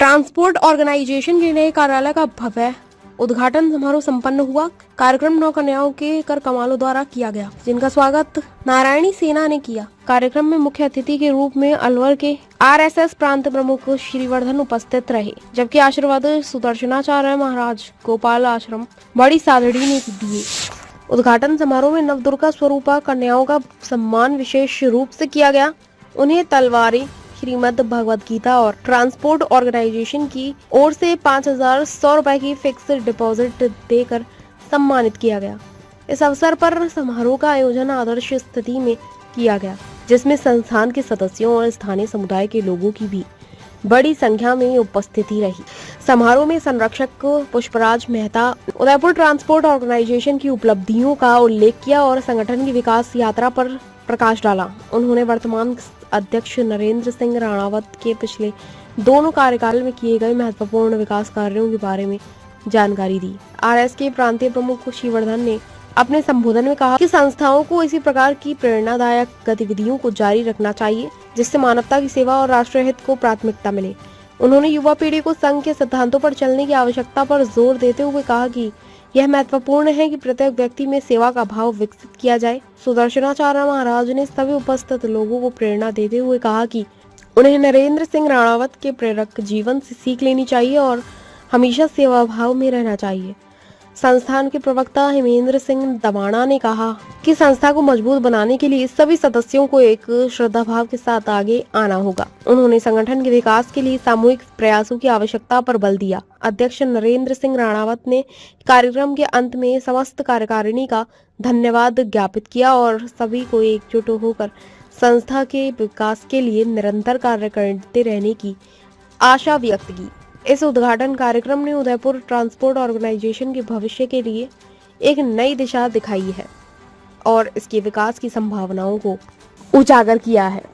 Transport organisation के नए कार्यालय का भव्य उद्घाटन समारोह संपन्न हुआ। कार्यक्रम नौ कन्याओं के कर कमालों द्वारा किया गया, जिनका स्वागत नारायणी सेना ने किया। कार्यक्रम में मुख्य अतिथि के रूप में अलवर के आरएसएस प्रांत प्रमुख श्रीवर्धन उपस्थित रहे, जबकि आशीर्वाद सुदर्शनाचार्य महाराज गोपाल आश्रम बड़ी सादड़ी ने दिए। उद्घाटन समारोह में नवदुर्गा स्वरूपा कन्याओं का सम्मान विशेष रूप से किया गया। उन्हें तलवारें, श्रीमद् भगवद गीता और ट्रांसपोर्ट ऑर्गेनाइजेशन की ओर से 5,100 रुपए की फिक्स डिपॉजिट देकर सम्मानित किया गया। इस अवसर पर समारोह का आयोजन आदर्श स्थिति में किया गया, जिसमें संस्थान के सदस्यों और स्थानीय समुदाय के लोगों की भी बड़ी संख्या में उपस्थिति रही। समारोह में संरक्षक पुष्पराज मेहता उदयपुर ट्रांसपोर्ट ऑर्गेनाइजेशन की उपलब्धियों का उल्लेख किया और संगठन की विकास यात्रा पर प्रकाश डाला। उन्होंने वर्तमान अध्यक्ष नरेंद्र सिंह राणावत के पिछले दोनों कार्यकाल में किए गए महत्वपूर्ण विकास कार्यों के बारे में जानकारी दी। आरएस के प्रांतीय प्रमुख श्रीवर्धन ने अपने संबोधन में कहा कि संस्थाओं को इसी प्रकार की प्रेरणादायक गतिविधियों को जारी रखना चाहिए, जिससे मानवता की सेवा और राष्ट्रीय हित को प्राथमिकता मिले। उन्होंने युवा पीढ़ी को संघ के सिद्धांतों पर चलने की आवश्यकता पर जोर देते हुए कहा कि यह महत्वपूर्ण है कि प्रत्येक व्यक्ति में सेवा का भाव विकसित किया जाए। सुदर्शनाचार्य महाराज ने सभी उपस्थित लोगों को प्रेरणा देते हुए कहा कि उन्हें नरेंद्र सिंह राणावत के प्रेरक जीवन से सीख लेनी चाहिए और हमेशा सेवा भाव में रहना चाहिए। संस्थान के प्रवक्ता हेमेंद्र सिंह दबाणा ने कहा कि संस्था को मजबूत बनाने के लिए सभी सदस्यों को एक श्रद्धा भाव के साथ आगे आना होगा। उन्होंने संगठन के विकास के लिए सामूहिक प्रयासों की आवश्यकता पर बल दिया। अध्यक्ष नरेंद्र सिंह राणावत ने कार्यक्रम के अंत में समस्त कार्यकारिणी का धन्यवाद ज्ञापित किया और सभी को एकजुट होकर संस्था के विकास के लिए निरंतर कार्य करते रहने की आशा व्यक्त की। इस उद्घाटन कार्यक्रम ने उदयपुर ट्रांसपोर्ट ऑर्गेनाइजेशन के भविष्य के लिए एक नई दिशा दिखाई है और इसके विकास की संभावनाओं को उजागर किया है।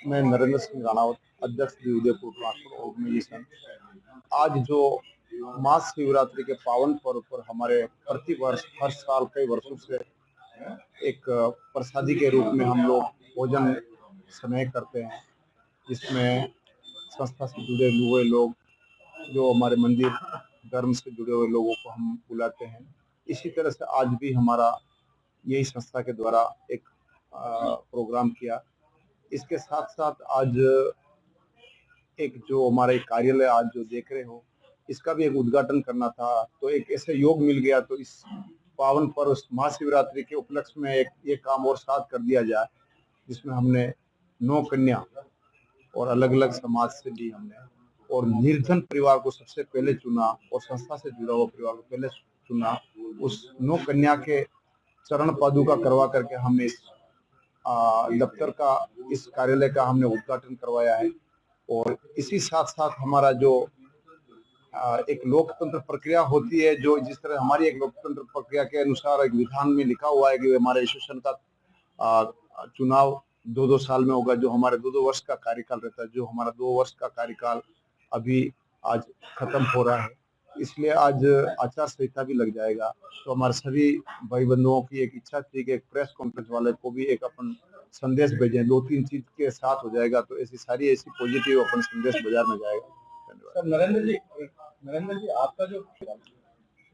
मैं नरेंद्र सिंह राणावत, अध्यक्ष उदयपुर ट्रांसपोर्ट ऑर्गेनाइजेशन। आज जो महाशिवरात्रि के पावन पर्व पर हमारे प्रतिवर्ष हर साल कई वर्षों से एक प्रसादी के रूप में हम लोग भोजन स्नेह करते हैं, जिसमें संस्था से जुड़े हुए लोग, जो हमारे मंदिर धर्म से जुड़े हुए लोगों को हम बुलाते हैं। इसी तरह से आज भी हमारा यही संस्था के द्वारा एक प्रोग्राम किया। इसके साथ साथ आज एक जो हमारे कार्यालय आज जो देख रहे हो, इसका भी एक उद्घाटन करना था, तो एक ऐसे योग मिल गया, तो इस पावन पर्व महाशिवरात्रि के उपलक्ष्य में एक ये काम और साथ कर दिया जाए, जिसमें हमने 9 कन्या और अलग अलग समाज से भी हमने और निर्धन परिवार को सबसे पहले चुना और संस्था से जुड़ा हुआ परिवार को पहले चुना। उस 9 कन्या के चरण पादुका करवा करके हमने इस दफ्तर का, इस कार्यालय का हमने उद्घाटन करवाया है। और इसी साथ साथ हमारा जो एक लोकतंत्र प्रक्रिया होती है, जो जिस तरह हमारी एक लोकतंत्र प्रक्रिया के अनुसार एक विधान में लिखा हुआ है कि हमारे एसोसिएशन का चुनाव 2-2 साल में होगा, जो हमारे 2-2 वर्ष का कार्यकाल रहता है, जो हमारा 2 वर्ष का कार्यकाल अभी आज खत्म हो रहा है, इसलिए आज आचार संहिता भी लग जाएगा। तो हमारे सभी भाई बंधुओं की एक इच्छा थी कि एक प्रेस कॉन्फ्रेंस वाले को भी एक अपन संदेश भेजें, 2-3 चीज के साथ हो जाएगा, तो ऐसी पॉजिटिव अपन संदेश बाजार में जाएगा। धन्यवाद। नरेंद्र जी आपका जो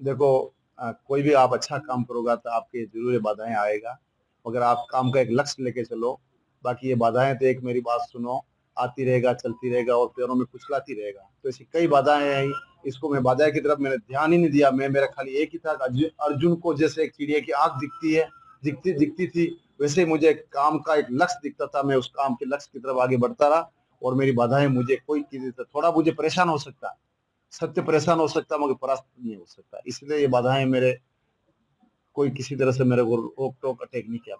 देखो, कोई भी आप अच्छा काम करोगे तो आपके जरूर बाधाएं आएगा, मगर आप काम का एक लक्ष्य लेके चलो। बाकी ये बाधाएं तो एक मेरी बात सुनो, आती रहेगा, चलती रहेगा और पैरों में कुचलाती रहेगा। तो ऐसी कई बाधाएं आई, इसको मैं बाधाएं की तरफ मैंने ध्यान ही नहीं दिया। मेरा खाली एक ही था, अर्जुन को जैसे एक चिड़िया की आंख दिखती है, दिखती थी, वैसे ही मुझे काम का एक लक्ष्य दिखता था। मैं उस काम के लक्ष्य की तरफ आगे बढ़ता रहा और मेरी बाधाएं मुझे कोई चीज, थोड़ा मुझे परेशान हो सकता, सत्य परेशान हो सकता, मगर परास्त नहीं हो सकता। इसलिए ये बाधाएं मेरे कोई किसी तरह से मेरे को रोक टोक अटैक नहीं किया।